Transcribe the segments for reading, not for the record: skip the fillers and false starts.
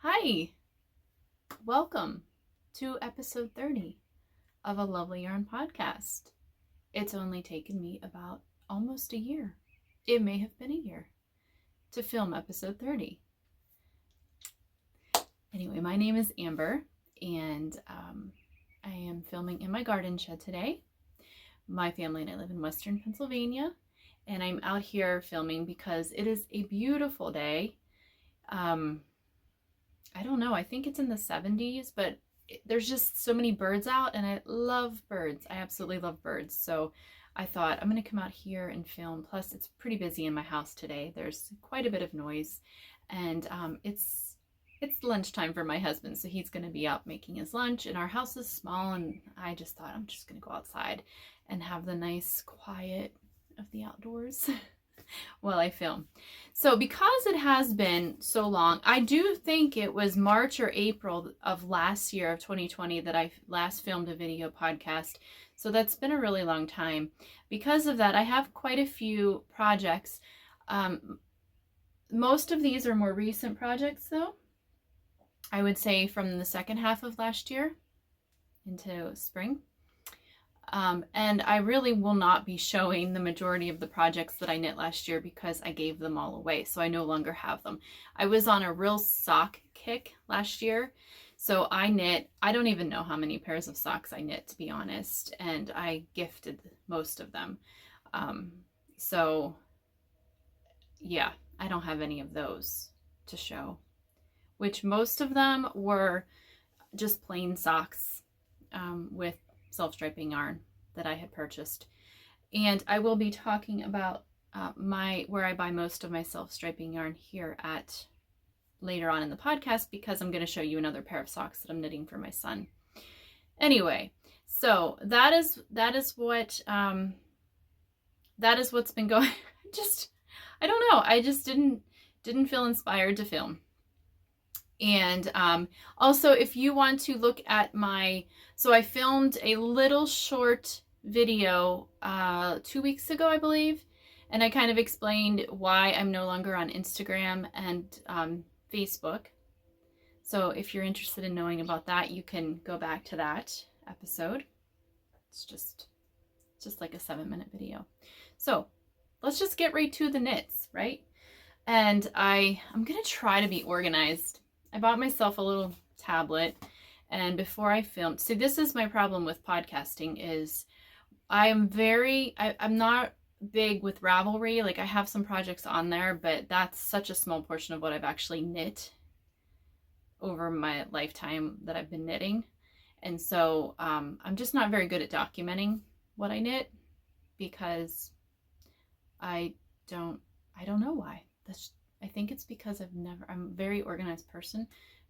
Hi, welcome to episode 30 of a Lovely Yarn podcast. It's only taken me about almost a year. It may have been a year to film episode 30. Anyway, my name is Amber and I am filming in my garden shed today. My family and I live in Western Pennsylvania and I'm out here filming because it is a beautiful day. I don't know, I think it's in the 70s, but there's just so many birds out and I love birds. I absolutely love birds. So I thought I'm going to come out here and film. Plus it's pretty busy in my house today. There's quite a bit of noise and it's lunchtime for my husband. So he's going to be out making his lunch and our house is small and I just thought I'm just going to go outside and have the nice quiet of the outdoors while I film. So because it has been so long, I do think it was March or April of last year of 2020 that I last filmed a video podcast. So that's been a really long time. Because of that, I have quite a few projects. Most of these are more recent projects though. I would say from the second half of last year into spring. And I really will not be showing the majority of the projects that I knit last year because I gave them all away, so I no longer have them. I was on a real sock kick last year, so I knit, I don't even know how many pairs of socks I knit, to be honest, and I gifted most of them. So yeah, I don't have any of those to show, which most of them were just plain socks with self-striping yarn that I had purchased. And I will be talking about where I buy most of my self-striping yarn here at later on in the podcast, because I'm going to show you another pair of socks that I'm knitting for my son. Anyway, so that is what's been going. I don't know, I just didn't feel inspired to film. And also, if you want to look at so I filmed a little short video 2 weeks ago, I believe, and I kind of explained why I'm no longer on Instagram and Facebook. So if you're interested in knowing about that, you can go back to that episode. It's just like a 7-minute video. So let's just get right to the knits, right? And I'm gonna try to be organized. I bought myself a little tablet, and before I filmed, see, this is my problem with podcasting is I'm not big with Ravelry. Like I have some projects on there, but that's such a small portion of what I've actually knit over my lifetime that I've been knitting. And so I'm just not very good at documenting what I knit because I don't know why. I think it's because I'm a very organized person,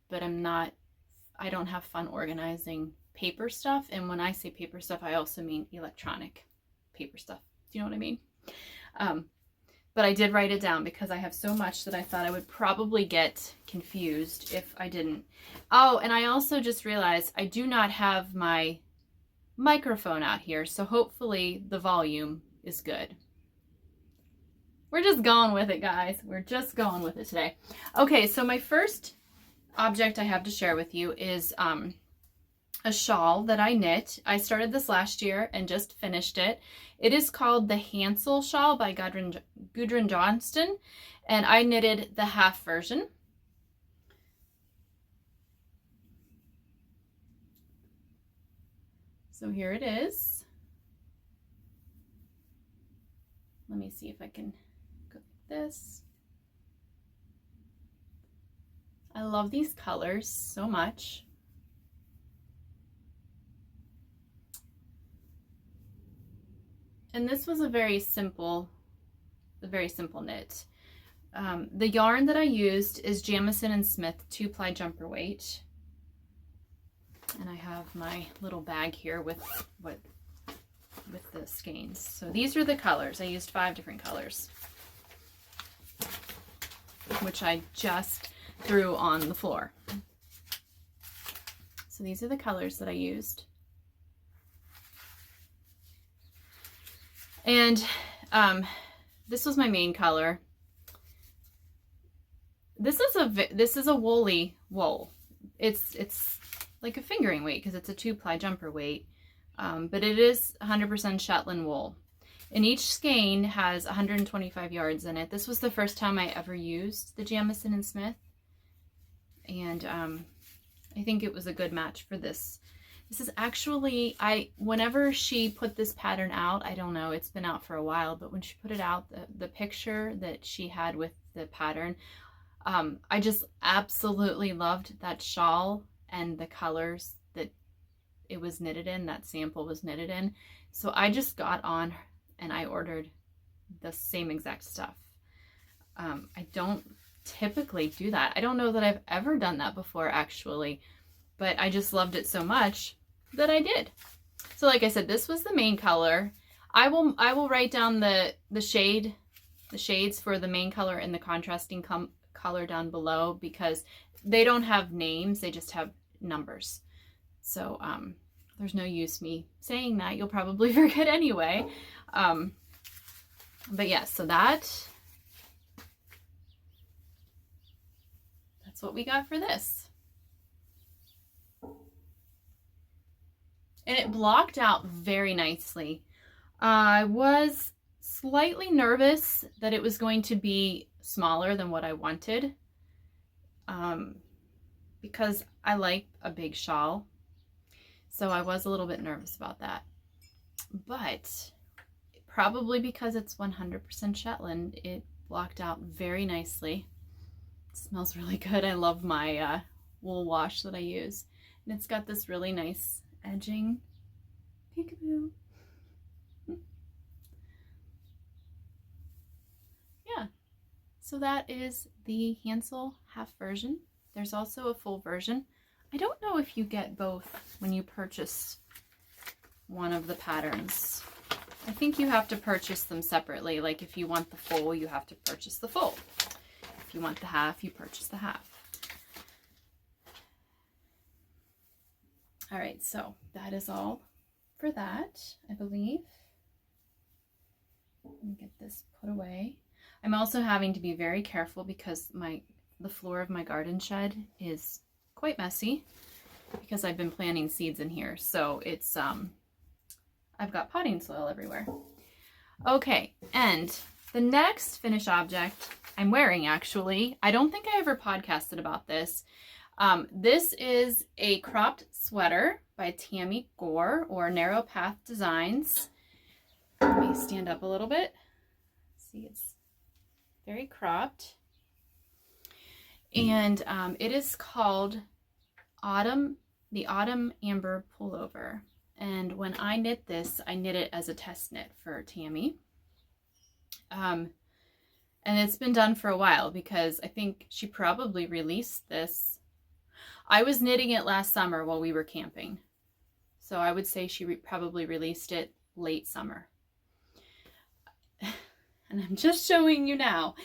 but I don't have fun organizing paper stuff. And when I say paper stuff, I also mean electronic paper stuff. Do you know what I mean? But I did write it down because I have so much that I thought I would probably get confused if I didn't. Oh, and I also just realized I do not have my microphone out here. So hopefully the volume is good. We're just going with it, guys. We're just going with it today. Okay, so my first object I have to share with you is a shawl that I knit. I started this last year and just finished it. It is called the Hansel shawl by Gudrun Johston, and I knitted the half version. So here it is. Let me see if I can go like this. I love these colors so much. And this was a very simple knit. The yarn that I used is Jamieson and Smith 2-ply jumper weight. And I have my little bag here with the skeins. So these are the colors. I used 5 different colors, which I just threw on the floor. So these are the colors that I used. And this was my main color. this is a woolly wool. It's like a fingering weight because it's a 2-ply jumper weight, but it is 100% Shetland wool. And each skein has 125 yards in it. This was the first time I ever used the Jamieson and Smith, and I think it was a good match for this. This is actually, whenever she put this pattern out, I don't know, it's been out for a while, but when she put it out, the picture that she had with the pattern, I just absolutely loved that shawl and the colors that it was knitted in, that sample was knitted in. So I just got on and I ordered the same exact stuff. I don't typically do that. I don't know that I've ever done that before, actually. But I just loved it so much that I did. So like I said, this was the main color. I will write down the shades for the main color and the contrasting color down below, because they don't have names, they just have numbers. So there's no use me saying that. You'll probably forget anyway. But yeah, so that's what we got for this. And it blocked out very nicely. I was slightly nervous that it was going to be smaller than what I wanted, because I like a big shawl. So I was a little bit nervous about that. But probably because it's 100% Shetland, it blocked out very nicely. It smells really good. I love my wool wash that I use. And it's got this really nice edging. Peekaboo. Yeah, so that is the Hansel half version. There's also a full version. I don't know if you get both when you purchase one of the patterns. I think you have to purchase them separately. Like if you want the full, you have to purchase the full. If you want the half, you purchase the half. All right, so that is all for that, I believe. Let me get this put away. I'm also having to be very careful because the floor of my garden shed is quite messy because I've been planting seeds in here. So it's, I've got potting soil everywhere. Okay, and the next finished object I'm wearing, actually, I don't think I ever podcasted about this. This is a cropped sweater by Tamy Gore, or Narrow Path Designs. Let me stand up a little bit. See, it's very cropped. And it is called the Autumn Amber Pullover. And when I knit this, I knit it as a test knit for Tamy. And it's been done for a while because I think she probably released this. I was knitting it last summer while we were camping. So I would say she probably released it late summer. And I'm just showing you now.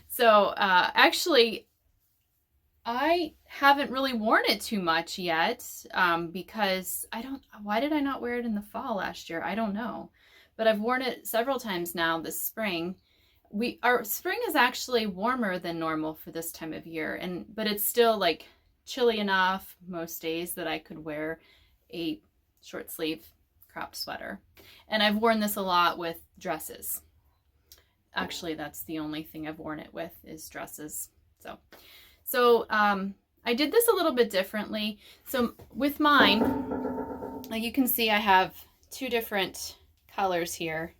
So actually, I haven't really worn it too much yet because why did I not wear it in the fall last year? I don't know. But I've worn it several times now this spring. Our spring is actually warmer than normal for this time of year, but it's still like chilly enough most days that I could wear a short sleeve cropped sweater. And I've worn this a lot with dresses. Actually, that's the only thing I've worn it with is dresses. So I did this a little bit differently. So with mine, like you can see, I have two different colors here.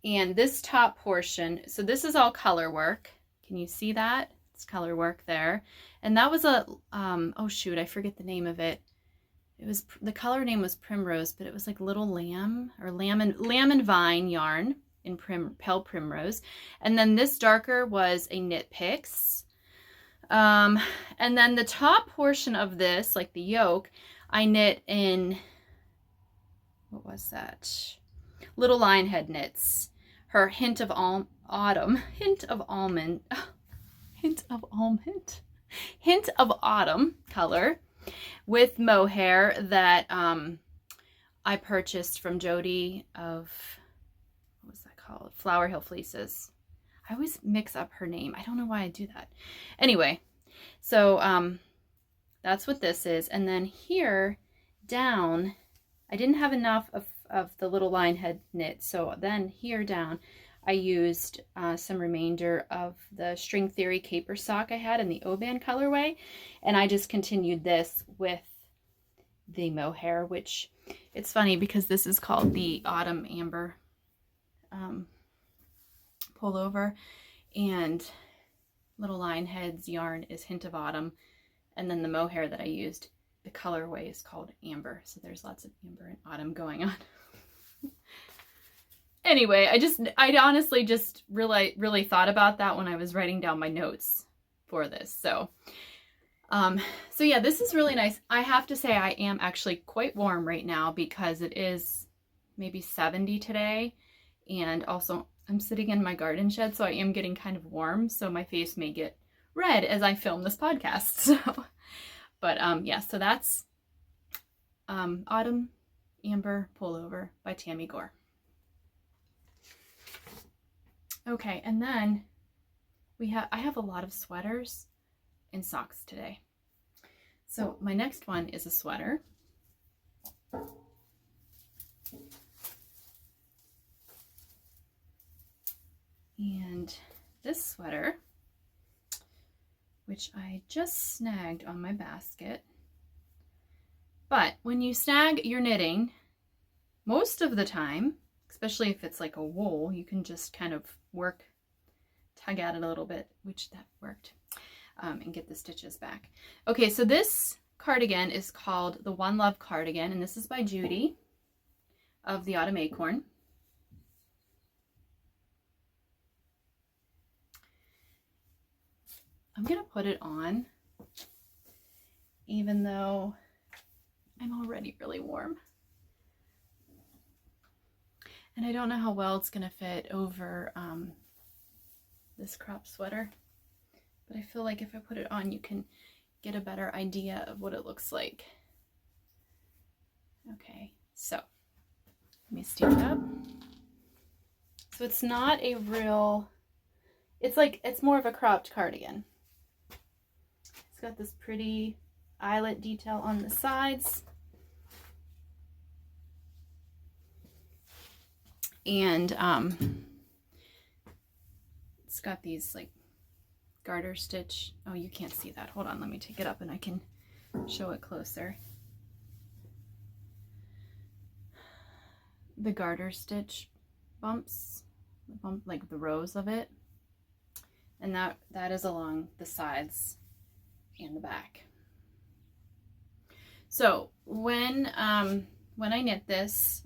And this top portion, so this is all color work. Can you see that? It's color work there. And that was a, oh shoot, I forget the name of it. The color name was Primrose, but it was like Little Lamb or Lamb and Vine yarn in Pale Primrose. And then this darker was a Knit Picks. And then the top portion of this, like the yoke, I knit in, what was that? Little Lionhead Knits. Her Hint of Autumn color with mohair that I purchased from Jody of, what was that called? Flower Hill Fleeces. I always mix up her name. I don't know why I do that. Anyway, so that's what this is. And then here down, I didn't have enough of the little Lionhead knit. So then here down, I used some remainder of the String Theory caper sock I had in the Oban colorway. And I just continued this with the mohair, which it's funny because this is called the Autumn Amber pullover, and little Lionhead's yarn is Hint of Autumn, and then the mohair that I used, the colorway is called Amber. So there's lots of amber and autumn going on. Anyway, I honestly just really thought about that when I was writing down my notes for this. So yeah, this is really nice. I have to say I am actually quite warm right now because it is maybe 70 today, and also I'm sitting in my garden shed, so I am getting kind of warm, so my face may get red as I film this podcast. So, but yeah, so that's Autumn Amber Pullover by Tammy Gore. Okay, and then I have a lot of sweaters and socks today. So my next one is a sweater. And this sweater, which I just snagged on my basket. But when you snag your knitting, most of the time, especially if it's like a wool, you can just kind of tug at it a little bit, which that worked, and get the stitches back. Okay, so this cardigan is called the One Love Cardigan, and this is by Judy of the Autumn Acorn. I'm gonna put it on, even though I'm already really warm. And I don't know how well it's gonna fit over this crop sweater, but I feel like if I put it on, you can get a better idea of what it looks like. Okay, so let me stand up. So it's not a real, it's more of a cropped cardigan. It's got this pretty eyelet detail on the sides. And it's got these like garter stitch. Oh, you can't see that. Hold on, let me take it up and I can show it closer. The garter stitch bumps, like the rows of it. And that is along the sides and the back. So when I knit this,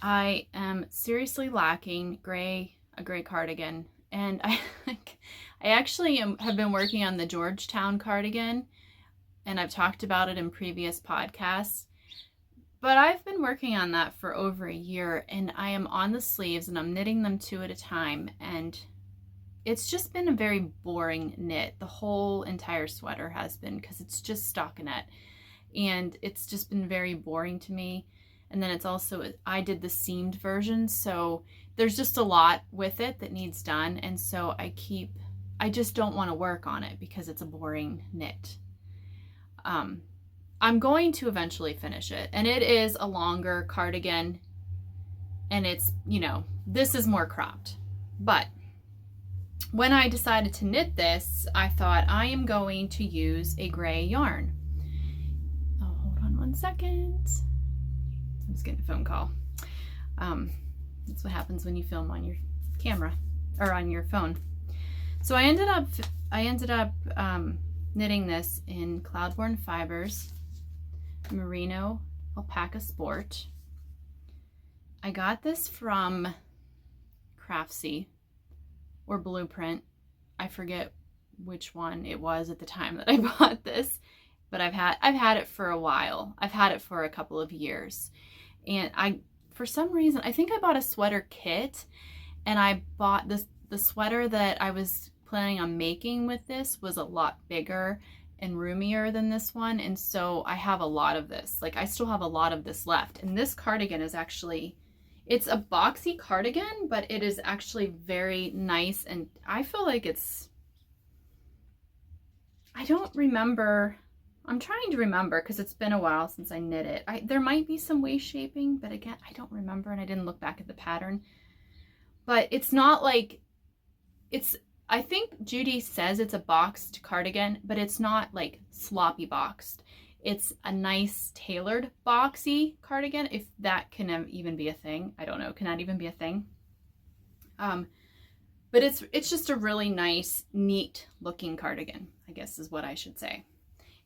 I am seriously lacking a gray cardigan, and I actually have been working on the Georgetown cardigan, and I've talked about it in previous podcasts, but I've been working on that for over a year, and I am on the sleeves and I'm knitting them 2 at a time, and it's just been a very boring knit. The whole entire sweater has been, because it's just stockinette, and it's just been very boring to me. And then it's also, I did the seamed version, so there's just a lot with it that needs done, and so I just don't want to work on it because it's a boring knit. I'm going to eventually finish it, and it is a longer cardigan, and it's, this is more cropped. But when I decided to knit this, I thought I am going to use a gray yarn. Oh, hold on one second. I was getting a phone call. That's what happens when you film on your camera or on your phone. So I ended up knitting this in Cloudborn fibers, Merino Alpaca Sport. I got this from Craftsy or Blueprint. I forget which one it was at the time that I bought this, but I've had it for a while. I've had it for a couple of years. And for some reason, I think I bought a sweater kit, and I bought the sweater that I was planning on making with this was a lot bigger and roomier than this one. And so I have a lot of this. Like, I still have a lot of this left. And this cardigan is actually, It's a boxy cardigan, but it is actually very nice, and I feel like it's, I don't remember, I'm trying to remember because it's been a while since I knit it. There might be some waist shaping, but again, I don't remember, and I didn't look back at the pattern. But it's not like, it's, I think Judy says it's a boxed cardigan, but it's not like sloppy boxed. It's a nice tailored boxy cardigan, if that can even be a thing. I don't know, can that even be a thing? But it's just a really nice, neat looking cardigan, I guess is what I should say.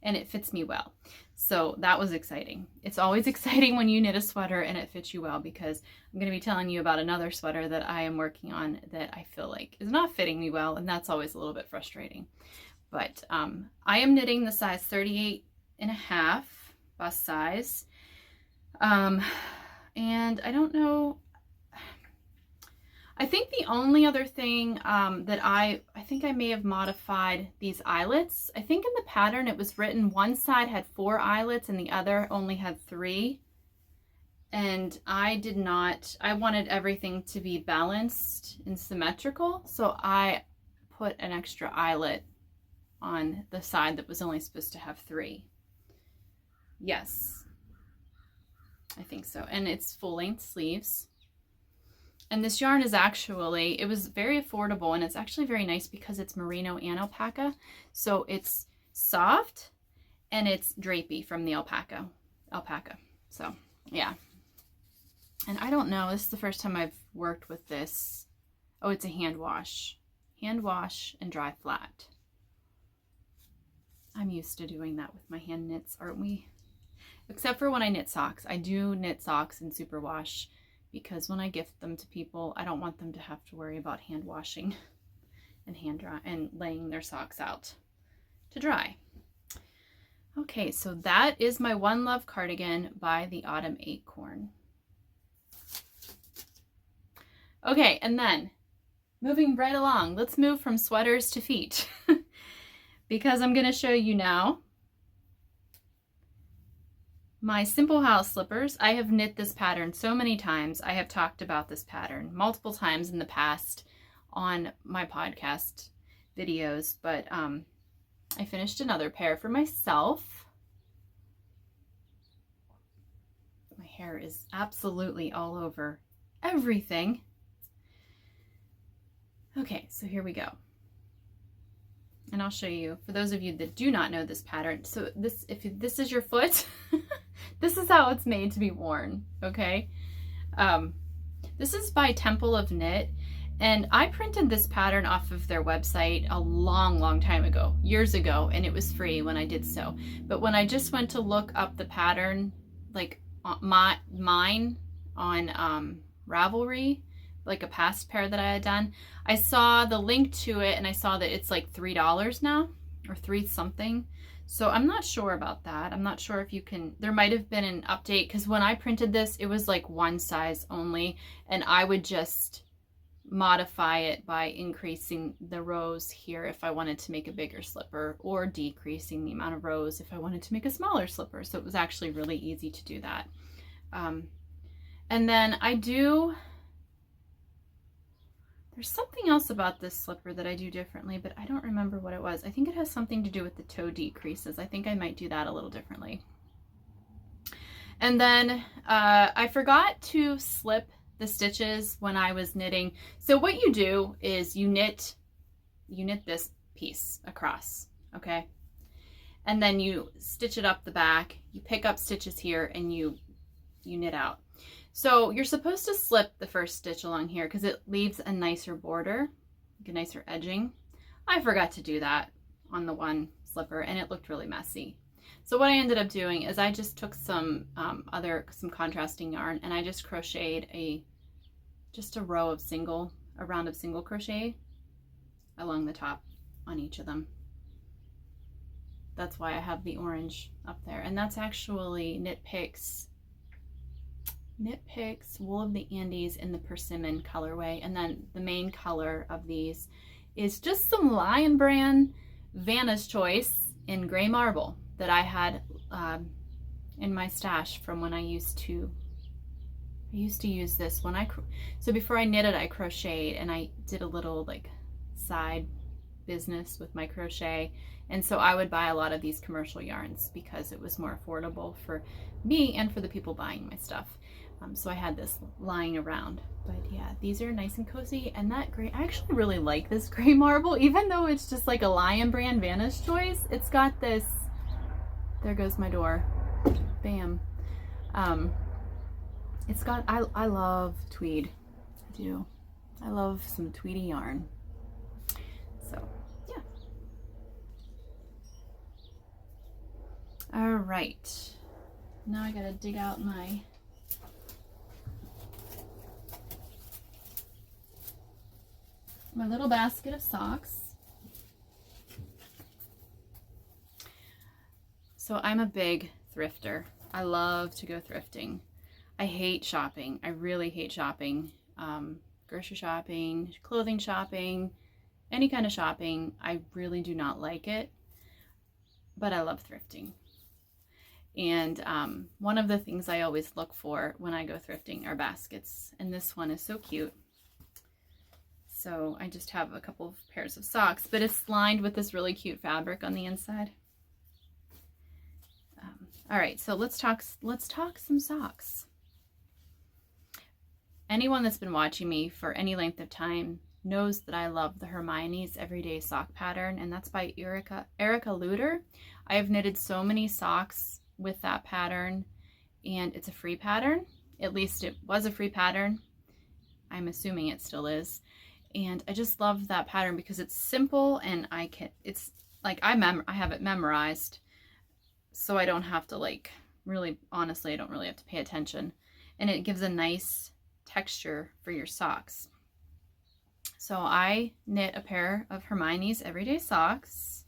And it fits me well. So that was exciting. It's always exciting when you knit a sweater and it fits you well, because I'm going to be telling you about another sweater that I am working on that I feel like is not fitting me well, and that's always a little bit frustrating. But I am knitting the size 38.5 bust size. And I don't know, I think the only other thing that I think I may have modified these eyelets. I think in the pattern it was written one side had 4 eyelets and the other only had 3. And I did not, I wanted everything to be balanced and symmetrical. So I put an extra eyelet on the side that was only supposed to have 3. Yes, I think so. And it's full length sleeves. And this yarn is actually, it was very affordable, and it's actually very nice because it's merino and alpaca. So it's soft and it's drapey from the alpaca. So yeah. And I don't know, this is the first time I've worked with this. Oh, it's a hand wash and dry flat. I'm used to doing that with my hand knits, aren't we? Except for when I knit socks. I do knit socks in superwash, because when I gift them to people, I don't want them to have to worry about hand washing and hand dry and laying their socks out to dry. Okay, so that is my One Love cardigan by the Autumn Acorn. Okay, and then moving right along, let's move from sweaters to feet because I'm going to show you now my Simple House slippers. I have knit this pattern so many times. I have talked about this pattern multiple times in the past on my podcast videos, but I finished another pair for myself. My hair is absolutely all over everything. Okay, so here we go. And I'll show you, for those of you that do not know this pattern, so this, if this is your foot, this is how it's made to be worn, okay? This is by Temple of Knit, and I printed this pattern off of their website a long time ago, years ago, and it was free when I did so. But when I just went to look up the pattern, like mine on Ravelry, like a past pair that I had done, I saw the link to it and I saw that it's like $3 now, or 3 something. So I'm not sure about that. I'm not sure if you can, there might have been an update, because when I printed this, it was like one size only, and I would just modify it by increasing the rows here if I wanted to make a bigger slipper, or decreasing the amount of rows if I wanted to make a smaller slipper. So it was actually really easy to do that. And then I do, there's something else about this slipper that I do differently, but I don't remember what it was. I think it has something to do with the toe decreases. I think I might do that a little differently. And then I forgot to slip the stitches when I was knitting. So what you do is you knit this piece across, okay? And then you stitch it up the back, you pick up stitches here, and you knit out. So you're supposed to slip the first stitch along here because it leaves a nicer border, like a nicer edging. I forgot to do that on the one slipper, and it looked really messy. So what I ended up doing is I just took some contrasting yarn, and I just crocheted just a row of a round of single crochet along the top on each of them. That's why I have the orange up there, and that's actually Knit Picks Wool of the Andes in the Persimmon colorway. And then the main color of these is just some Lion Brand Vanna's Choice in Gray Marble that I had in my stash from when I used to I used to use this when so before I knitted, I crocheted, and I did a little like side business with my crochet. And so I would buy a lot of these commercial yarns because it was more affordable for me and for the people buying my stuff. So I had this lying around. But yeah, these are nice and cozy. And that gray, I actually really like this gray marble, even though it's just like a Lion brand Vanna's Choice. It's got this, there goes my door, bam. It's got, I love tweed, I do. I love some tweedy yarn. So yeah. All right, now I gotta dig out my little basket of socks. So I'm a big thrifter. I love to go thrifting. I hate shopping. I really hate shopping. Grocery shopping, clothing shopping, any kind of shopping. I really do not like it, but I love thrifting. And one of the things I always look for when I go thrifting are baskets. And this one is so cute. So I just have a couple of pairs of socks, but it's lined with this really cute fabric on the inside. All right, so let's talk some socks. Anyone that's been watching me for any length of time knows that I love the Hermione's Everyday Sock pattern, and that's by Erica Leuder. I have knitted so many socks with that pattern, and it's a free pattern. At least it was a free pattern. I'm assuming it still is. And I just love that pattern because it's simple, and it's like I have it memorized, so I don't have to like really, honestly, I don't really have to pay attention, and it gives a nice texture for your socks. So I knit a pair of Hermione's Everyday Socks.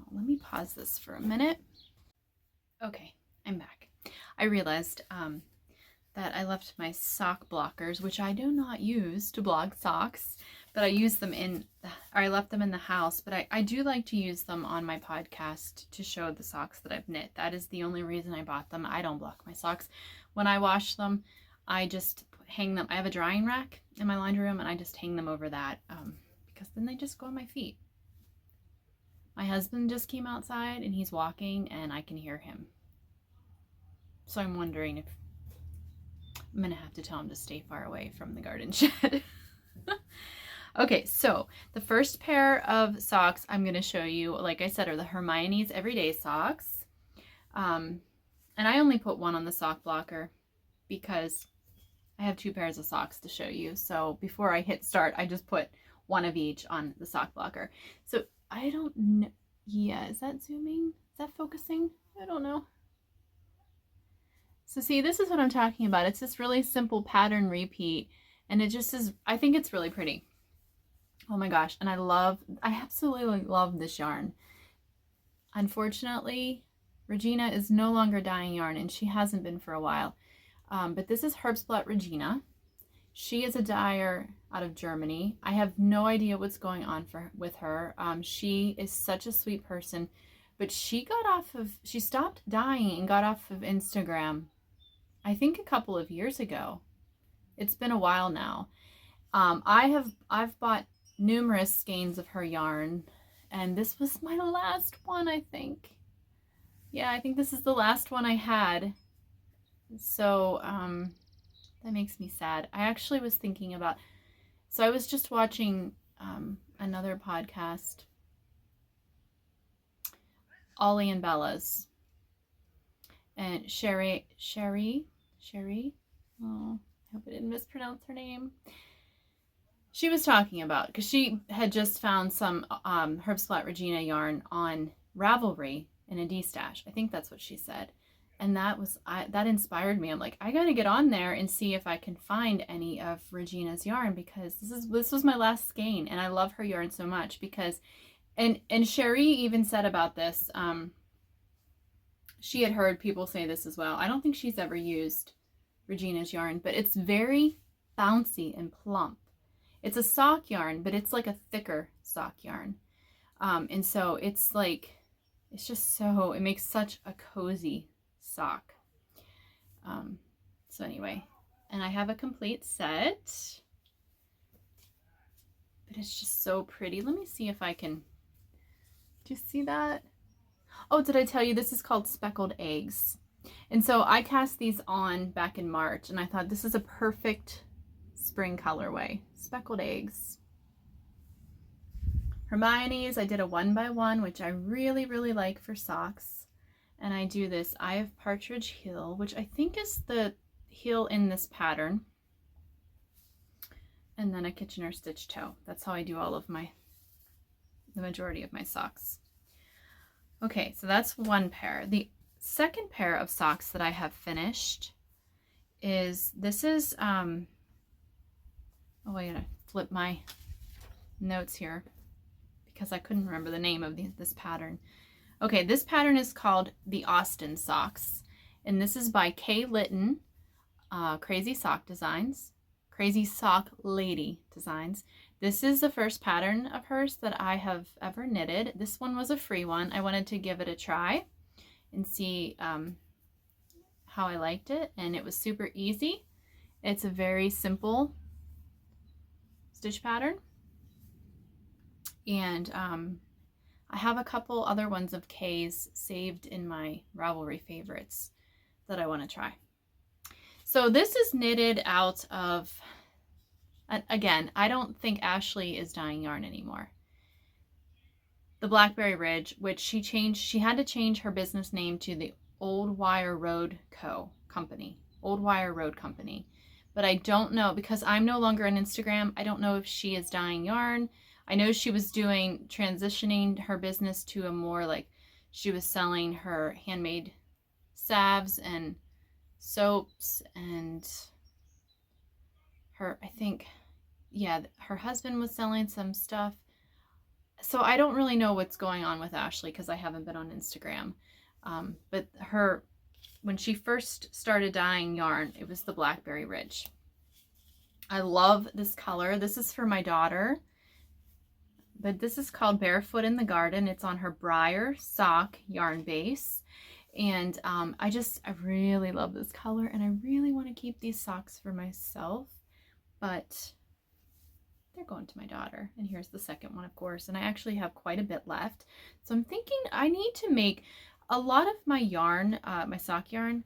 Oh, let me pause this for a minute. Okay, I'm back. I realized that I left my sock blockers, which I do not use to block socks, but I use them I left them in the house, but I do like to use them on my podcast to show the socks that I've knit. That is the only reason I bought them. I don't block my socks. When I wash them, I just hang them. I have a drying rack in my laundry room, and I just hang them over that because then they just go on my feet. My husband just came outside, and he's walking, and I can hear him. So I'm wondering if I'm going to have to tell him to stay far away from the garden shed. Okay, so the first pair of socks I'm going to show you, like I said, are the Hermione's Everyday Socks. And I only put one on the sock blocker because I have two pairs of socks to show you. So before I hit start, I just put one of each on the sock blocker. So I don't know. Yeah, is that zooming? Is that focusing? I don't know. So see, this is what I'm talking about. It's this really simple pattern repeat, and it just is, I think it's really pretty. Oh my gosh, and I absolutely love this yarn. Unfortunately, Regina is no longer dyeing yarn, and she hasn't been for a while. But this is Herbstblatt Regina. She is a dyer out of Germany. I have no idea what's going on with her. She is such a sweet person, but she stopped dyeing and got off of Instagram, I think a couple of years ago. It's been a while now. I've bought numerous skeins of her yarn, and this was my last one, I think. Yeah, I think this is the last one I had. So that makes me sad. I actually was thinking about, so I was just watching another podcast, Ollie and Bella's, and Sherry, oh, I hope I didn't mispronounce her name. She was talking about, because she had just found some Herbstblatt Regina yarn on Ravelry in a D-stash. I think that's what she said. And that inspired me. I'm like, I gotta get on there and see if I can find any of Regina's yarn, because this was my last skein, and I love her yarn so much because, and Sherry even said about this, she had heard people say this as well. I don't think she's ever used Regina's yarn, but it's very bouncy and plump. It's a sock yarn, but it's like a thicker sock yarn. And so it's like, it makes such a cozy sock. So anyway, and I have a complete set, but it's just so pretty. Let me see if I can, do you see that? Oh, did I tell you this is called Speckled Eggs? And so I cast these on back in March, and I thought this is a perfect spring colorway. Speckled Eggs. Hermione's, I did a 1x1, which I really, really like for socks. And I do this Eye of Partridge heel, which I think is the heel in this pattern. And then a Kitchener stitch toe. That's how I do all of the majority of my socks. Okay, so that's one pair. The second pair of socks that I have finished is, this is, oh, I gotta flip my notes here because I couldn't remember the name of this pattern. Okay, this pattern is called the Austin Socks, and this is by Kay Litton, Crazy Sock Designs, Crazy Sock Lady Designs. This is the first pattern of hers that I have ever knitted. This one was a free one. I wanted to give it a try and see how I liked it, and it was super easy. It's a very simple stitch pattern, and I have a couple other ones of K's saved in my Ravelry favorites that I want to try. So this is knitted out of, again, I don't think Ashley is dyeing yarn anymore. The Blackberry Ridge, which she had to change her business name to the Old Wire Road Company. Old Wire Road Company. But I don't know, because I'm no longer on Instagram, I don't know if she is dyeing yarn. I know she was transitioning her business to a more like, she was selling her handmade salves and soaps, and her, I think, yeah, her husband was selling some stuff. So I don't really know what's going on with Ashley because I haven't been on Instagram. But when she first started dyeing yarn, it was the Blackberry Ridge. I love this color. This is for my daughter, but this is called Barefoot in the Garden. It's on her Briar sock yarn base. And I really love this color, and I really want to keep these socks for myself, but they're going to my daughter. And here's the second one, of course, and I actually have quite a bit left. So I'm thinking I need to make a lot of my yarn, my sock yarn.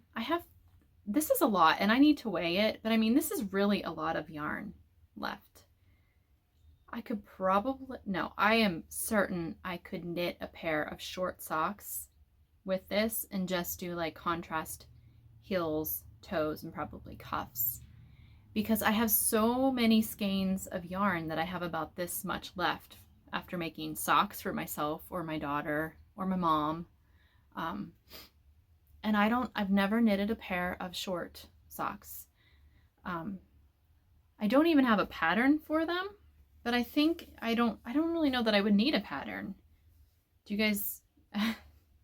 This is a lot, and I need to weigh it, but I mean, this is really a lot of yarn left. I could probably, no, I am certain I could knit a pair of short socks with this and just do like contrast heels, toes, and probably cuffs, because I have so many skeins of yarn that I have about this much left after making socks for myself or my daughter or my mom. And I've never knitted a pair of short socks. I don't even have a pattern for them, but I think I don't really know that I would need a pattern. Do you guys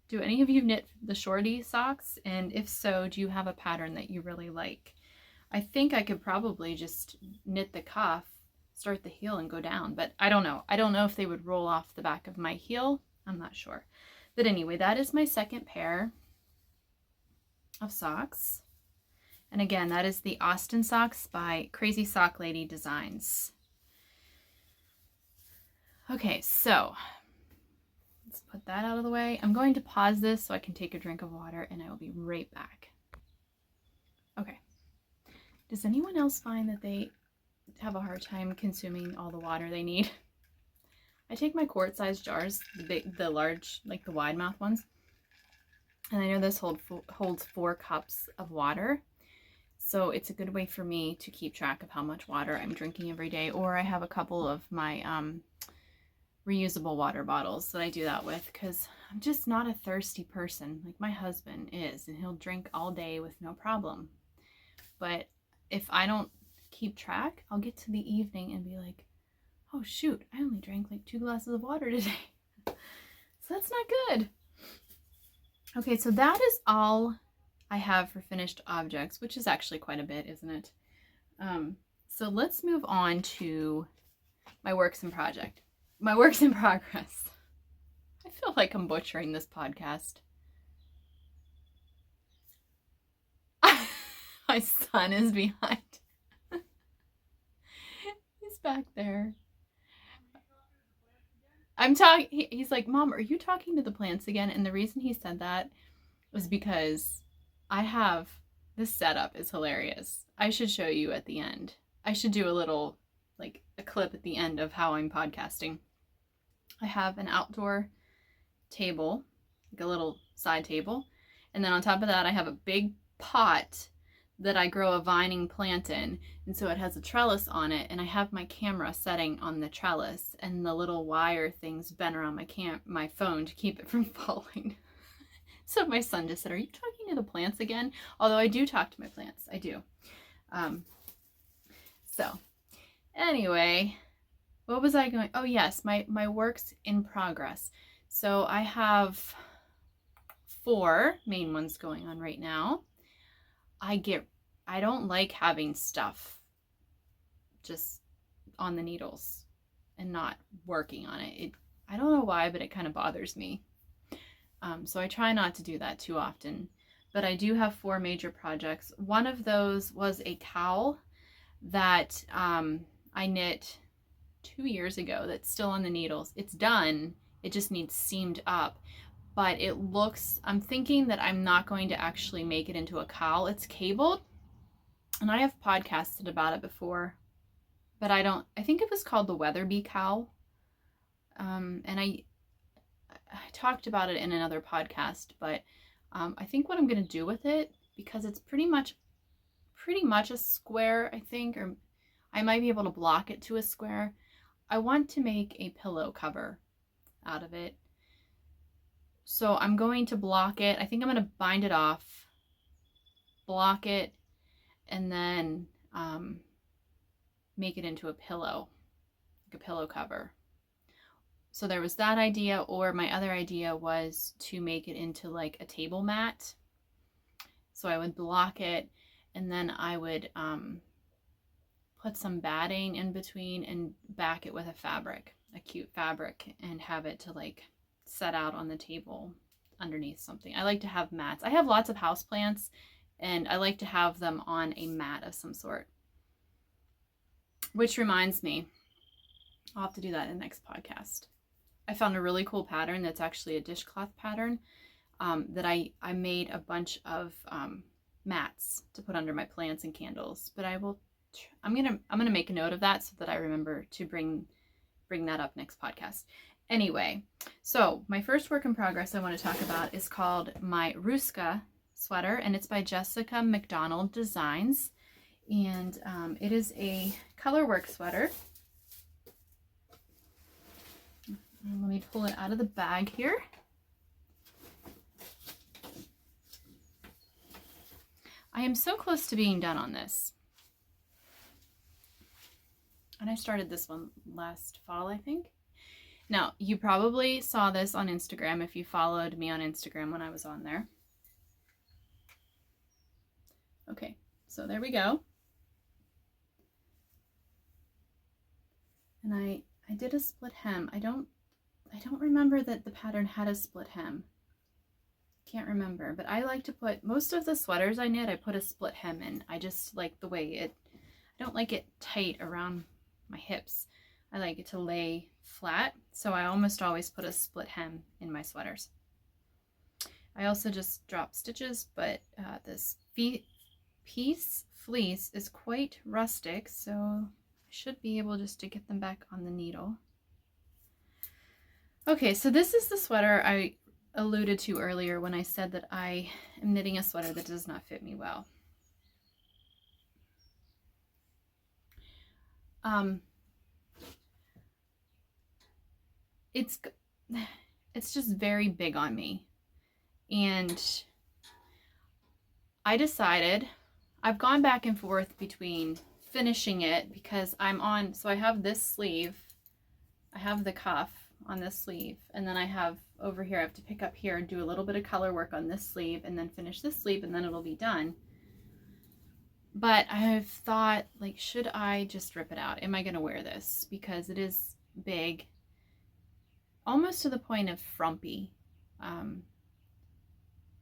do any of you knit the shorty socks? And if so, do you have a pattern that you really like? I think I could probably just knit the cuff, start the heel, and go down, but I don't know. I don't know if they would roll off the back of my heel. I'm not sure. But anyway, that is my second pair of socks. And again, that is the Austin Socks by Crazy Sock Lady Designs. Okay, so let's put that out of the way. I'm going to pause this so I can take a drink of water, and I will be right back. Okay. Does anyone else find that they have a hard time consuming all the water they need? I take my quart-sized jars, the large, like the wide mouth ones, and I know this holds 4 cups of water. So it's a good way for me to keep track of how much water I'm drinking every day. Or I have a couple of my reusable water bottles that I do that with, because I'm just not a thirsty person like my husband is, and he'll drink all day with no problem. But if I don't keep track, I'll get to the evening and be like, oh shoot, I only drank like 2 glasses of water today. So that's not good. Okay, so that is all I have for finished objects, which is actually quite a bit, isn't it? So let's move on to my works in progress. I feel like I'm butchering this podcast. My son is behind. He's back there. I'm talking, he's like, Mom, are you talking to the plants again? And the reason he said that was because I have, this setup is hilarious. I should show you at the end. I should do a little, like a clip at the end of how I'm podcasting. I have an outdoor table, like a little side table. And then on top of that, I have a big pot that I grow a vining plant in. And so it has a trellis on it, and I have my camera setting on the trellis, and the little wire things bent around my phone to keep it from falling. So my son just said, are you talking to the plants again? Although I do talk to my plants. I do. So anyway, what was I going? Oh yes, my work's in progress. So I have 4 main ones going on right now. I don't like having stuff just on the needles and not working on it. I don't know why, but it kind of bothers me. So I try not to do that too often. But I do have 4 major projects. One of those was a cowl that I knit 2 years ago that's still on the needles. It's done. It just needs seamed up. But it looks, I'm thinking that I'm not going to actually make it into a cowl. It's cabled, and I have podcasted about it before, but I think it was called the Weatherby cowl. And I talked about it in another podcast, but I think what I'm going to do with it, because it's pretty much a square, I think, or I might be able to block it to a square. I want to make a pillow cover out of it. So I'm going to block it. I think I'm going to bind it off, block it, and then make it into a pillow, like a pillow cover. So there was that idea, or my other idea was to make it into like a table mat. So I would block it, and then I would put some batting in between and back it with a fabric, a cute fabric, and have it to like set out on the table underneath something. I like to have mats. I have lots of houseplants, and I like to have them on a mat of some sort. Which reminds me, I'll have to do that in the next podcast. I found a really cool pattern that's actually a dishcloth pattern that I made a bunch of mats to put under my plants and candles. But I'm gonna make a note of that so that I remember to bring that up next podcast. Anyway, so my first work in progress I want to talk about is called my Ruska sweater, and it's by Jessica McDonald Designs, and it is a colorwork sweater. Let me pull it out of the bag here. I am so close to being done on this. And I started this one last fall, I think. Now, you probably saw this on Instagram if you followed me on Instagram when I was on there. Okay, so there we go. And I did a split hem. I don't remember that the pattern had a split hem. Can't remember, but I like to put, most of the sweaters I knit, I put a split hem in. I just like the way I don't like it tight around my hips. I like it to lay flat, so I almost always put a split hem in my sweaters. I also just drop stitches, but this piece fleece is quite rustic, so I should be able just to get them back on the needle. Okay, so this is the sweater I alluded to earlier when I said that I am knitting a sweater that does not fit me well. It's just very big on me, and I decided, I've gone back and forth between finishing it because so I have this sleeve, I have the cuff on this sleeve, and then I have over here, I have to pick up here and do a little bit of color work on this sleeve and then finish this sleeve, and then it'll be done. But I've thought, like, should I just rip it out? Am I going to wear this? Because it is big, almost to the point of frumpy.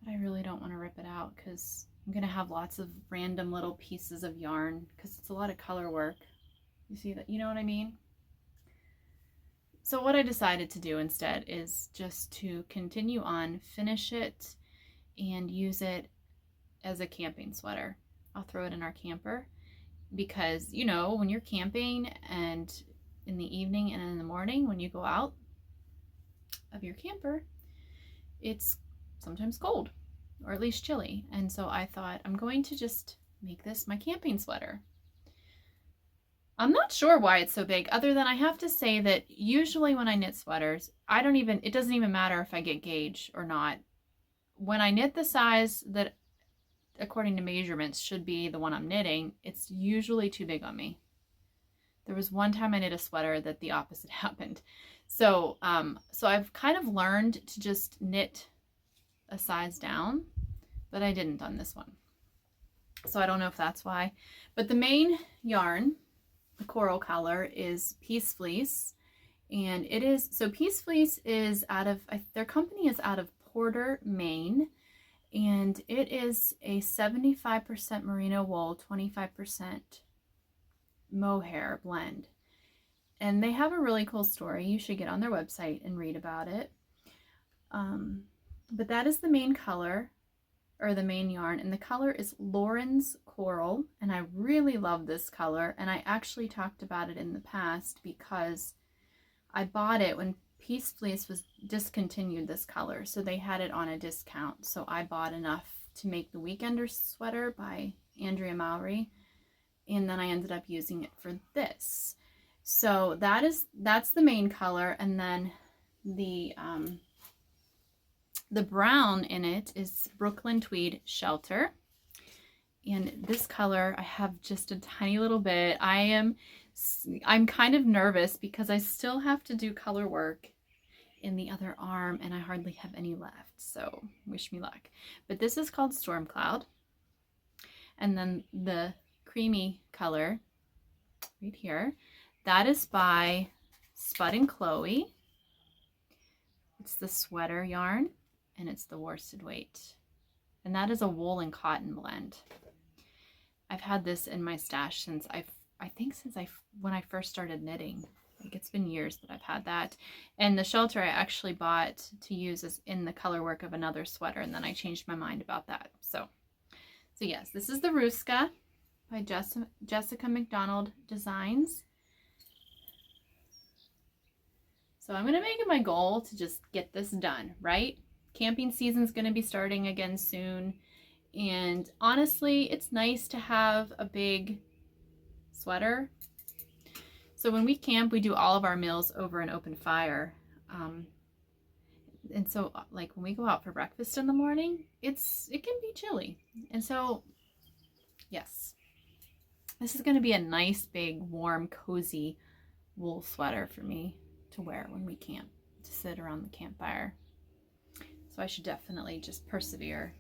But I really don't want to rip it out because I'm going to have lots of random little pieces of yarn because it's a lot of color work. You see that? You know what I mean? So what I decided to do instead is just to continue on, finish it, and use it as a camping sweater. I'll throw it in our camper because, you know, when you're camping and in the evening and in the morning when you go out of your camper, it's sometimes cold or at least chilly. And so I thought I'm going to just make this my camping sweater. I'm not sure why it's so big, other than I have to say that usually when I knit sweaters, it doesn't even matter if I get gauge or not. When I knit the size that according to measurements should be the one I'm knitting, it's usually too big on me. There was one time I knit a sweater that the opposite happened. So I've kind of learned to just knit a size down, but I didn't on this one. So I don't know if that's why. But the main yarn, the coral color, is Peace Fleece. And it is, so Peace Fleece is out of, their company is out of Porter, Maine. And it is a 75% merino wool, 25% mohair blend. And they have a really cool story. You should get on their website and read about it. But that is the main color, or the main yarn, and the color is Lauren's Coral, and I really love this color, and I actually talked about it in the past because I bought it when Peace Fleece was discontinued this color, so they had it on a discount, so I bought enough to make the Weekender sweater by Andrea Mowry, and then I ended up using it for this. So that's the main color, and then the brown in it is Brooklyn Tweed Shelter. And this color, I have just a tiny little bit. I'm kind of nervous because I still have to do color work in the other arm and I hardly have any left. So wish me luck. But this is called Storm Cloud. And then the creamy color right here, that is by Spud and Chloe. It's the sweater yarn. And it's the worsted weight. And that is a wool and cotton blend. I've had this in my stash since when I first started knitting. Like, it's been years that I've had that. And the shelter I actually bought to use as in the color work of another sweater, and then I changed my mind about that. So yes, this is the Ruska by Jessica McDonald Designs. So I'm going to make it my goal to just get this done, right? Camping season's going to be starting again soon, and honestly, it's nice to have a big sweater. So when we camp, we do all of our meals over an open fire, and so like when we go out for breakfast in the morning, it can be chilly, and so yes, this is going to be a nice big warm cozy wool sweater for me to wear when we camp, to sit around the campfire. So I should definitely just persevere.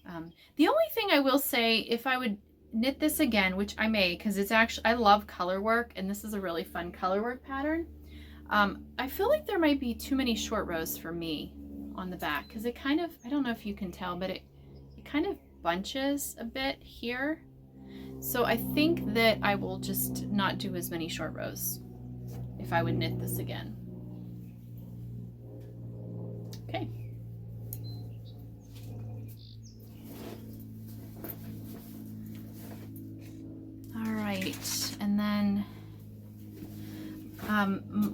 The only thing I will say, if I would knit this again, which I may, because it's actually, I love color work, and this is a really fun color work pattern. I feel like there might be too many short rows for me on the back, because it kind of, I don't know if you can tell, but it kind of bunches a bit here. So I think that I will just not do as many short rows if I would knit this again. Okay. All right, and then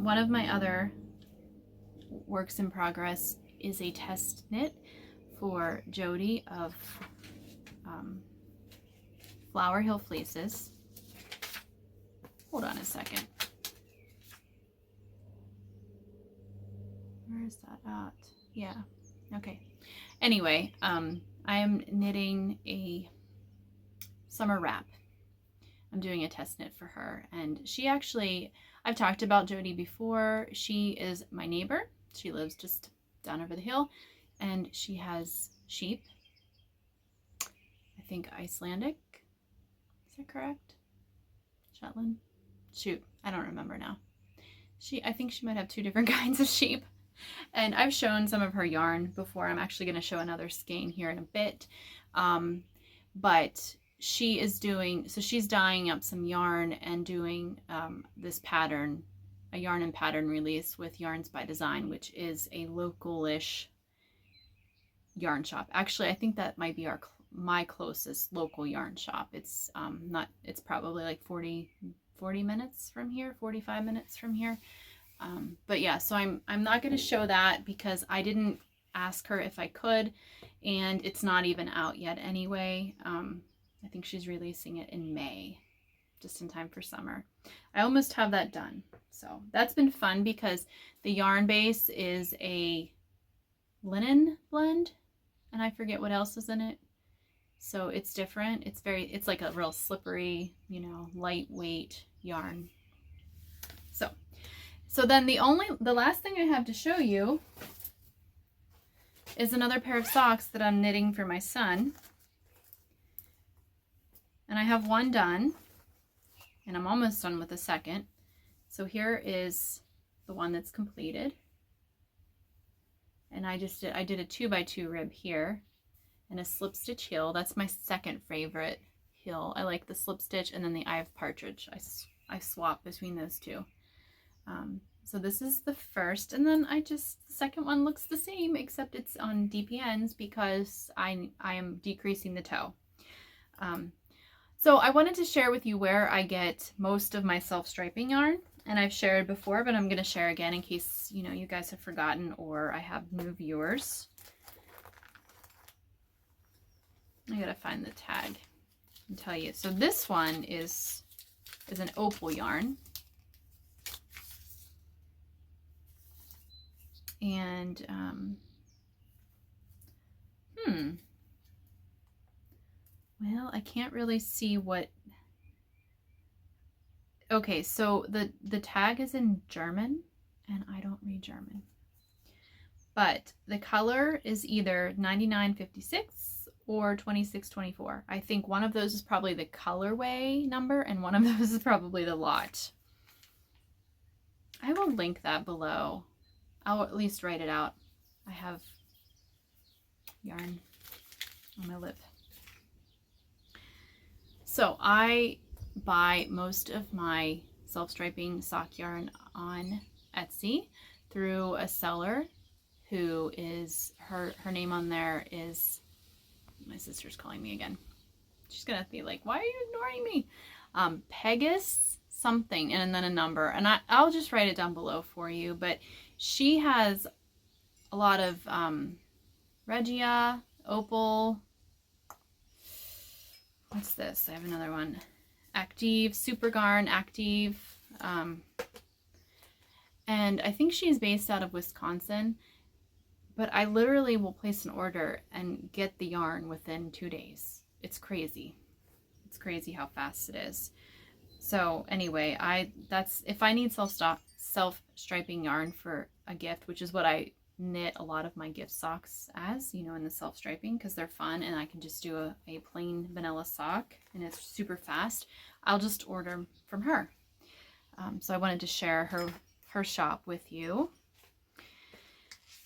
one of my other works in progress is a test knit for Jody of Flower Hill Fleeces. Hold on a second. Where is that at? Yeah, okay. Anyway, I am knitting a summer wrap. I'm doing a test knit for her, and she actually, I've talked about Jody before. She is my neighbor. She lives just down over the hill, and she has sheep. I think Icelandic. Is that correct? Shetland? Shoot, I don't remember now. I think she might have two different kinds of sheep. And I've shown some of her yarn before. I'm actually going to show another skein here in a bit. But she is doing, so she's dyeing up some yarn and doing this pattern, a yarn and pattern release with Yarns by Design, which is a local-ish yarn shop. Actually, I think that might be my closest local yarn shop. It's it's probably like 40 minutes from here, 45 minutes from here. But yeah, so I'm not going to show that because I didn't ask her if I could, and it's not even out yet anyway. I think she's releasing it in May, just in time for summer. I almost have that done. So that's been fun because the yarn base is a linen blend, and I forget what else is in it. So it's different. It's like a real slippery, you know, lightweight yarn. So then the last thing I have to show you is another pair of socks that I'm knitting for my son. And I have one done, and I'm almost done with the second. So here is the one that's completed. And I did a 2x2 rib here and a slip stitch heel. That's my second favorite heel. I like the slip stitch and then the Eye of Partridge. I swap between those two. So this is the first, and then the second one looks the same, except it's on DPNs because I am decreasing the toe. So I wanted to share with you where I get most of my self-striping yarn, and I've shared before, but I'm going to share again in case, you know, you guys have forgotten or I have new viewers. I gotta find the tag and tell you. So this one is an opal yarn. And, well, I can't really see what, okay, so the tag is in German, and I don't read German. But the color is either 9956 or 2624. I think one of those is probably the colorway number, and one of those is probably the lot. I will link that below. I'll at least write it out. I have yarn on my lip. So I buy most of my self-striping sock yarn on Etsy through a seller who is, her name on there is, my sister's calling me again. She's gonna be like, why are you ignoring me? Pegasus something, and then a number, and I'll just write it down below for you, but she has a lot of Regia, Opal, what's this? I have another one. Active, Super Garn, Active, and I think she's based out of Wisconsin, but I literally will place an order and get the yarn within 2 days. It's crazy. It's crazy how fast it is. So anyway, that's if I need self-striping yarn for a gift, which is what I knit a lot of my gift socks as, you know, in the self-striping, because they're fun and I can just do a plain vanilla sock and it's super fast. I'll just order from her. So I wanted to share her shop with you.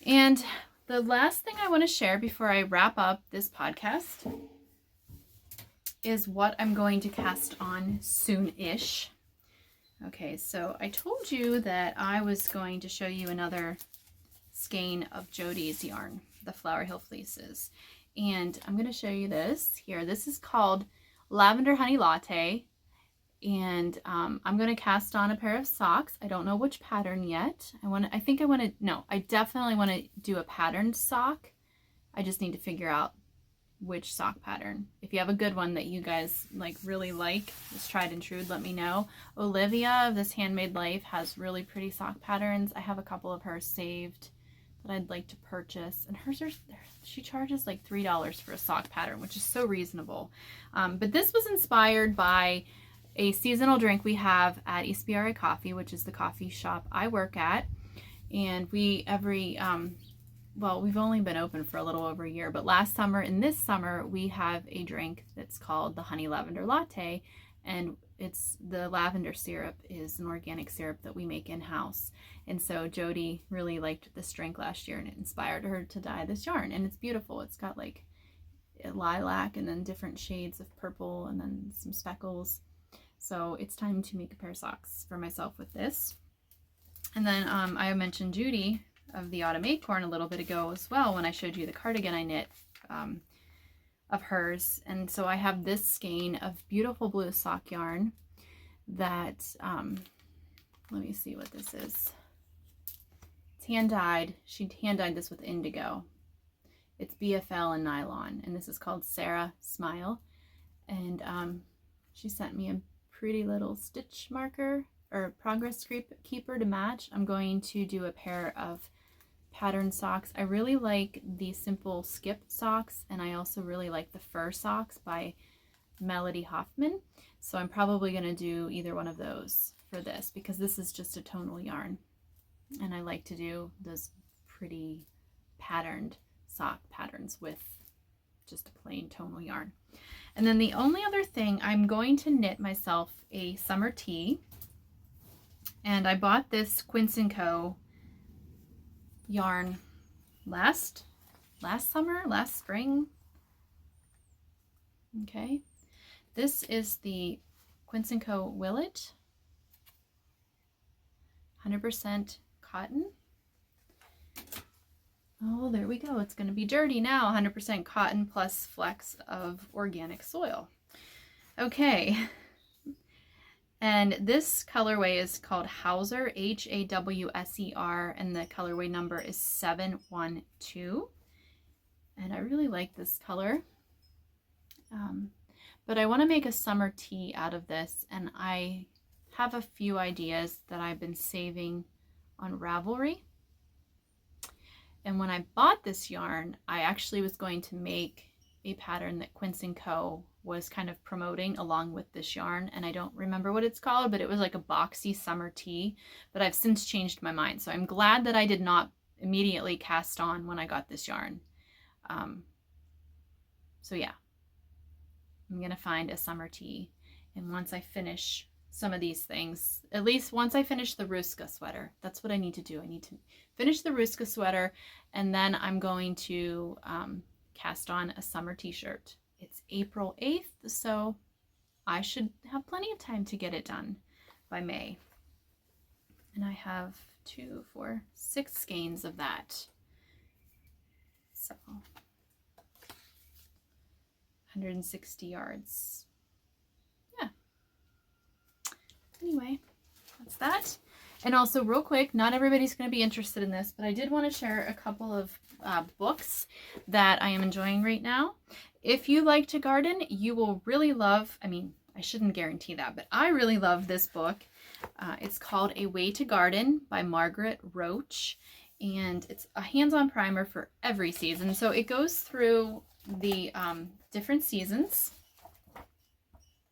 And the last thing I want to share before I wrap up this podcast is what I'm going to cast on soon-ish. Okay, so I told you that I was going to show you another skein of Jody's yarn, the Flower Hill Fleeces. And I'm going to show you this here. This is called Lavender Honey Latte. And I'm going to cast on a pair of socks. I don't know which pattern yet. I definitely want to do a patterned sock. I just need to figure out which sock pattern. If you have a good one that you guys really like, it's tried and true, let me know. Olivia of This Handmade Life has really pretty sock patterns. I have a couple of hers saved that I'd like to purchase, and hers are, she charges like $3 for a sock pattern, which is so reasonable. But this was inspired by a seasonal drink we have at ESPRA Coffee, which is the coffee shop I work at, and we've only been open for a little over a year, but last summer and this summer we have a drink that's called the Honey Lavender Latte, and the lavender syrup is an organic syrup that we make in-house. And so Jody really liked this drink last year and it inspired her to dye this yarn, and it's beautiful. It's got lilac and then different shades of purple and then some speckles. So it's time to make a pair of socks for myself with this. And then I mentioned Judy of the Autumn Acorn a little bit ago as well when I showed you the cardigan I knit of hers. And so I have this skein of beautiful blue sock yarn that, let me see what this is. It's hand dyed. She hand dyed this with indigo. It's BFL and nylon, and this is called Sarah Smile. And she sent me a pretty little stitch marker or progress keeper to match. I'm going to do a pair of pattern socks. I really like the simple skip socks, and I also really like the fur socks by Melody Hoffman. So I'm probably going to do either one of those for this because this is just a tonal yarn, and I like to do those pretty patterned sock patterns with just a plain tonal yarn. And then the only other thing, I'm going to knit myself a summer tee, and I bought this Quince & Co. yarn last spring. Okay, this is the Quince & Co. Willet, 100% cotton. Oh, there we go. It's going to be dirty now. 100% cotton plus flecks of organic soil. Okay. And this colorway is called Hauser, Hawser, and the colorway number is 712. And I really like this color. But I want to make a summer tee out of this, and I have a few ideas that I've been saving on Ravelry. And when I bought this yarn, I actually was going to make a pattern that Quince & Co. was kind of promoting along with this yarn, and I don't remember what it's called, but it was like a boxy summer tee, but I've since changed my mind. So I'm glad that I did not immediately cast on when I got this yarn. So yeah, I'm going to find a summer tee, and once I finish some of these things, at least once I finish the Ruska sweater, that's what I need to do. I need to finish the Ruska sweater, and then I'm going to cast on a summer t-shirt. It's April 8th, so I should have plenty of time to get it done by May. And I have 2, 4, 6 skeins of that. So 160 yards. Yeah. Anyway, that's that. And also real quick, not everybody's going to be interested in this, but I did want to share a couple of books that I am enjoying right now. If you like to garden, you will really love, I mean, I shouldn't guarantee that, but I really love this book. It's called A Way to Garden by Margaret Roach, and it's a hands-on primer for every season. So it goes through the different seasons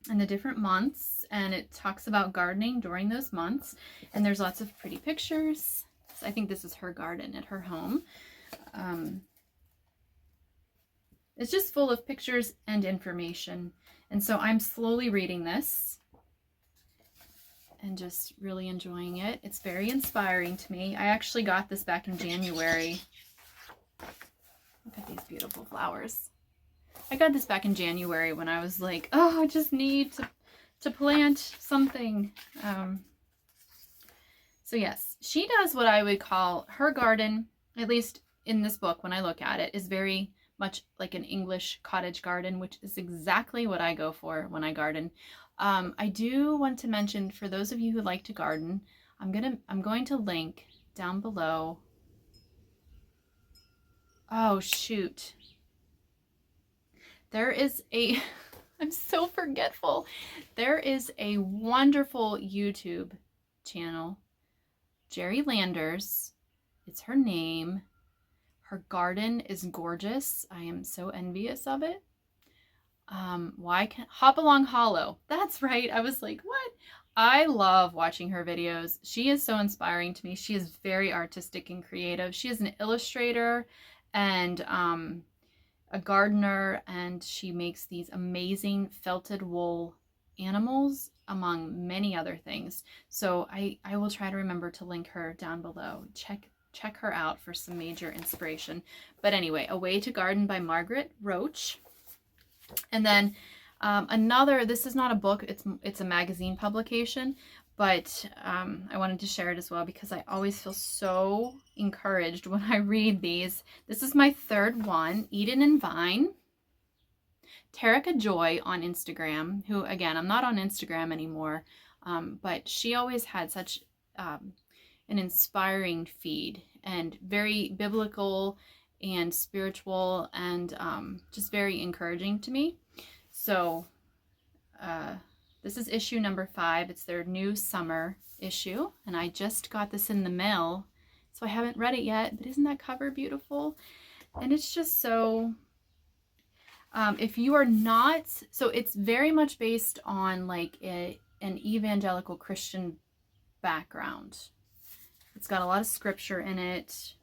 and the different months, and it talks about gardening during those months, and there's lots of pretty pictures. So I think this is her garden at her home. It's just full of pictures and information, and so I'm slowly reading this and just really enjoying it. It's very inspiring to me. I actually got this back in January. Look at these beautiful flowers. I got this back in January when I was like, oh, I just need to plant something. So yes, she does what I would call her garden, at least in this book when I look at it, is very much like an English cottage garden, which is exactly what I go for when I garden. I do want to mention, for those of you who like to garden, I'm going to link down below. Oh shoot. There is a, I'm so forgetful. There is a wonderful YouTube channel, Jerry Landers. It's her name. Her garden is gorgeous. I am so envious of it. Why can't Hop Along Hollow? That's right. I was like, what? I love watching her videos. She is so inspiring to me. She is very artistic and creative. She is an illustrator and a gardener, and she makes these amazing felted wool animals, among many other things. So I will try to remember to link her down below. Check her out for some major inspiration. But anyway, A Way to Garden by Margaret Roach. And then another, this is not a book, it's a magazine publication, but I wanted to share it as well because I always feel so encouraged when I read these. This is my third one, Eden and Vine. Terica Joy on Instagram, who, again, I'm not on Instagram anymore, but she always had such an inspiring feed, and very biblical and spiritual, and just very encouraging to me. So this is issue number 5. It's their new summer issue, and I just got this in the mail, so I haven't read it yet, but isn't that cover beautiful? And it's just so, if you are not, so it's very much based on like an evangelical Christian background. It's got a lot of scripture in it,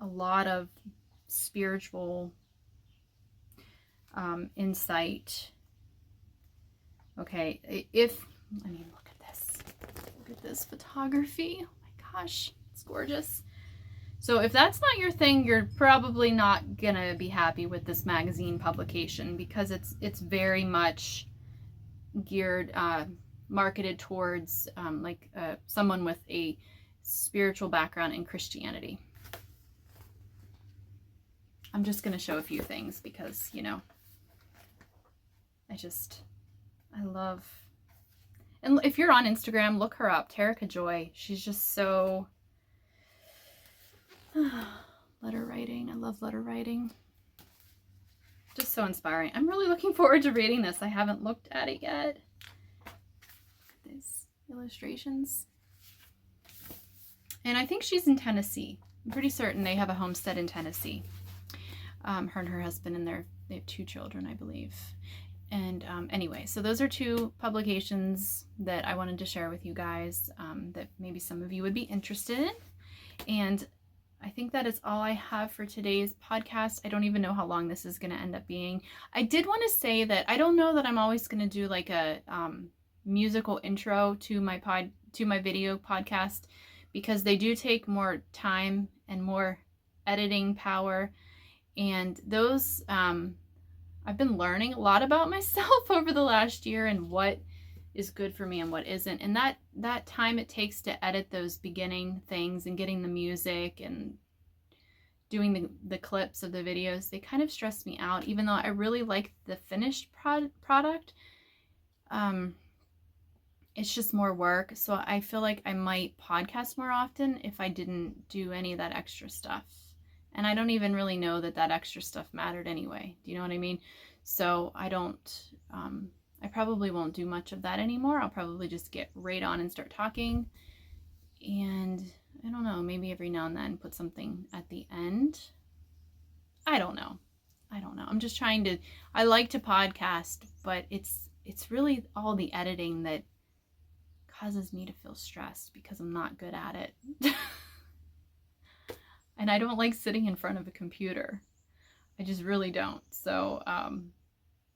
a lot of spiritual insight. Okay, I mean, look at this. Look at this photography. Oh my gosh, it's gorgeous. So if that's not your thing, you're probably not gonna be happy with this magazine publication, because it's very much geared, marketed towards someone with a spiritual background in Christianity. I'm just gonna show a few things because, you know, I love, and if you're on Instagram, look her up, Terica Joy. She's just so, letter writing. I love letter writing. Just so inspiring. I'm really looking forward to reading this. I haven't looked at it yet. Look at these illustrations. And I think she's in Tennessee. I'm pretty certain they have a homestead in Tennessee. Her and her husband, and they have 2 children, I believe. And anyway, so those are 2 publications that I wanted to share with you guys, that maybe some of you would be interested in. And I think that is all I have for today's podcast. I don't even know how long this is going to end up being. I did want to say that I don't know that I'm always going to do like a musical intro to my video podcast, because they do take more time and more editing power. And those, I've been learning a lot about myself over the last year and what is good for me and what isn't. And that time it takes to edit those beginning things and getting the music and doing the clips of the videos, they kind of stress me out, even though I really like the finished product. It's just more work. So I feel like I might podcast more often if I didn't do any of that extra stuff. And I don't even really know that extra stuff mattered anyway. Do you know what I mean? So I probably won't do much of that anymore. I'll probably just get right on and start talking. And I don't know, maybe every now and then put something at the end. I don't know. I'm just trying to, I like to podcast, but it's really all the editing that causes me to feel stressed because I'm not good at it. And I don't like sitting in front of a computer. I just really don't. So,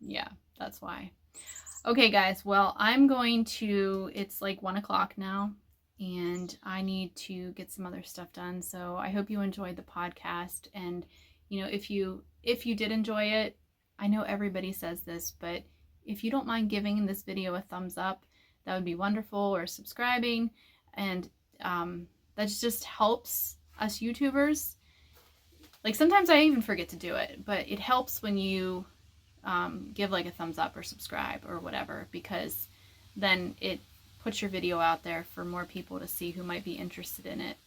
yeah, that's why. Okay, guys. Well, it's like 1 o'clock now, and I need to get some other stuff done. So I hope you enjoyed the podcast. And, you know, if you did enjoy it, I know everybody says this, but if you don't mind giving this video a thumbs up, that would be wonderful, or subscribing. And that just helps us YouTubers. Like sometimes I even forget to do it, but it helps when you give like a thumbs up or subscribe or whatever, because then it puts your video out there for more people to see who might be interested in it.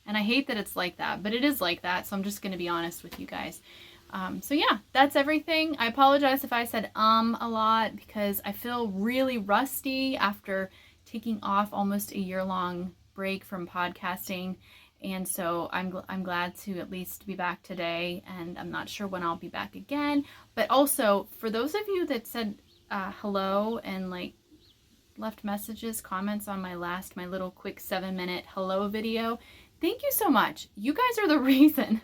And I hate that it's like that, but it is like that, so I'm just going to be honest with you guys. So yeah, that's everything. I apologize if I said a lot, because I feel really rusty after taking off almost a year-long break from podcasting. And so I'm glad to at least be back today, and I'm not sure when I'll be back again. But also, for those of you that said hello and like left messages, comments on my little quick 7-minute hello video, thank you so much. You guys are the reason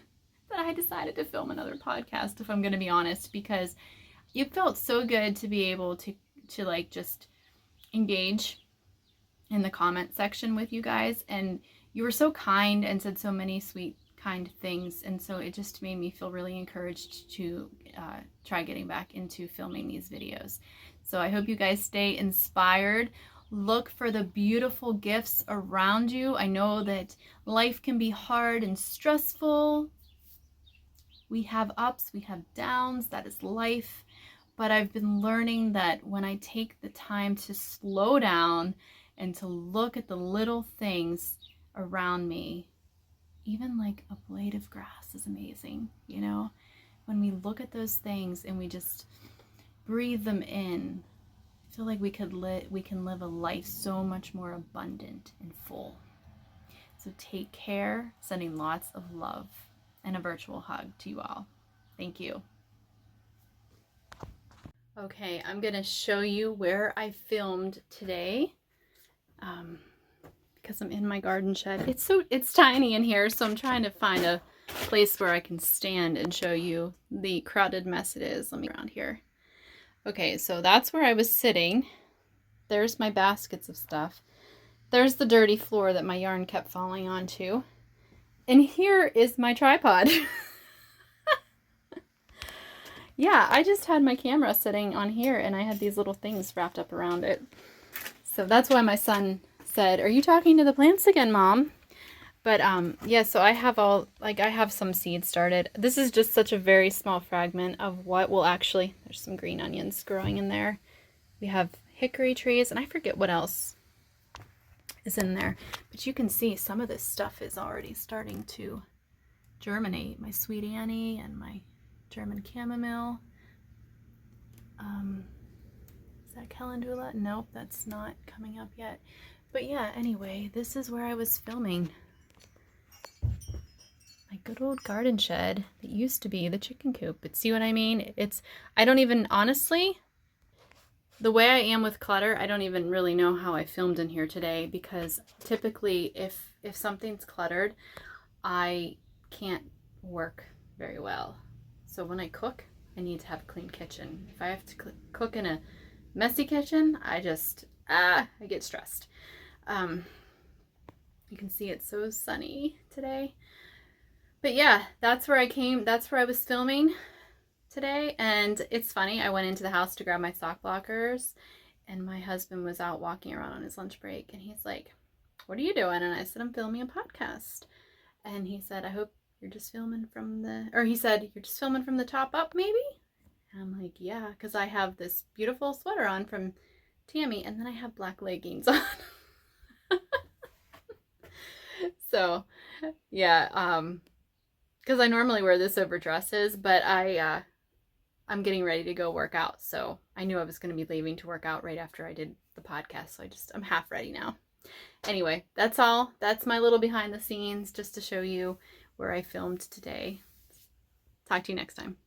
that I decided to film another podcast, if I'm going to be honest, because it felt so good to be able to like just engage in the comment section with you guys. And you were so kind and said so many sweet, kind things, and so it just made me feel really encouraged to try getting back into filming these videos. So I hope you guys stay inspired. Look for the beautiful gifts around you. I know that life can be hard and stressful. We have ups, we have downs, that is life. But I've been learning that when I take the time to slow down and to look at the little things around me, even like a blade of grass is amazing, you know? When we look at those things and we just breathe them in, I feel like we can live a life so much more abundant and full. So take care, sending lots of love and a virtual hug to you all. Thank you. Okay, I'm gonna show you where I filmed today because I'm in my garden shed. It's tiny in here, so I'm trying to find a place where I can stand and show you the crowded mess it is. Let me around here. Okay, so that's where I was sitting. There's my baskets of stuff. There's the dirty floor that my yarn kept falling onto. And here is my tripod. Yeah, I just had my camera sitting on here and I had these little things wrapped up around it. So that's why my son said, "Are you talking to the plants again, Mom?" But yeah, so I have some seeds started. This is just such a very small fragment of what will actually, there's some green onions growing in there. We have hickory trees and I forget what else is in there. But you can see some of this stuff is already starting to germinate. My sweet Annie and my German chamomile. Is that calendula? Nope, that's not coming up yet. But yeah, anyway, this is where I was filming. My good old garden shed that used to be the chicken coop. But see what I mean? I don't even, honestly, the way I am with clutter, I don't even really know how I filmed in here today, because typically if something's cluttered, I can't work very well. So when I cook, I need to have a clean kitchen. If I have to cook in a messy kitchen, I get stressed. You can see it's so sunny today. But yeah, that's where I was filming today. And it's funny, I went into the house to grab my sock blockers and my husband was out walking around on his lunch break and he's like, "What are you doing?" And I said, "I'm filming a podcast." And he said, "I hope you're just filming from he said, "You're just filming from the top up, maybe?" And I'm like, "Yeah, because I have this beautiful sweater on from Tamy and then I have black leggings on." So yeah, because I normally wear this over dresses, but I'm getting ready to go work out, so I knew I was going to be leaving to work out right after I did the podcast, so I'm half ready now. Anyway, that's all. That's my little behind the scenes, just to show you where I filmed today. Talk to you next time.